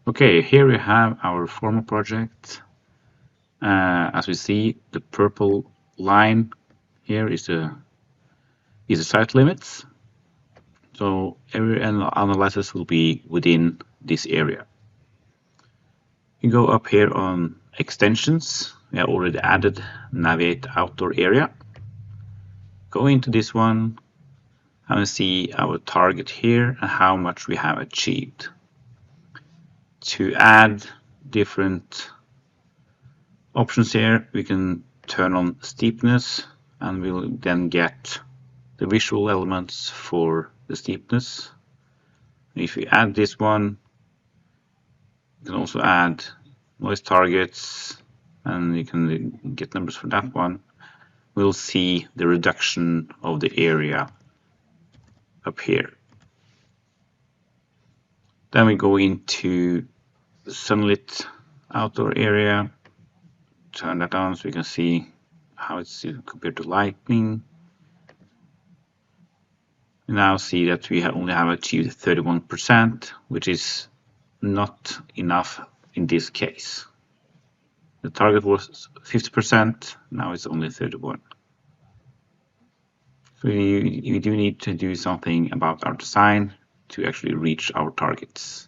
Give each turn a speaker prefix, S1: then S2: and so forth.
S1: Okay, here we have our Forma project. As we see, the purple line here is the site limits. So every analysis will be within this area. You go up here on extensions. We have already added Naviate Outdoor Area. Go into this one and see our target here and how much we have achieved. To add different options here, we can turn on steepness and we'll then get the visual elements for the steepness. If we add this one, you can also add noise targets and you can get numbers for that one. We'll see the reduction of the area up here. Then we go into the sunlit outdoor area, turn that on so we can see how it's compared to lighting. We now see that we only have achieved 31%, which is not enough in this case. The target was 50%, now it's only 31%. So we do need to do something about our design to actually reach our targets.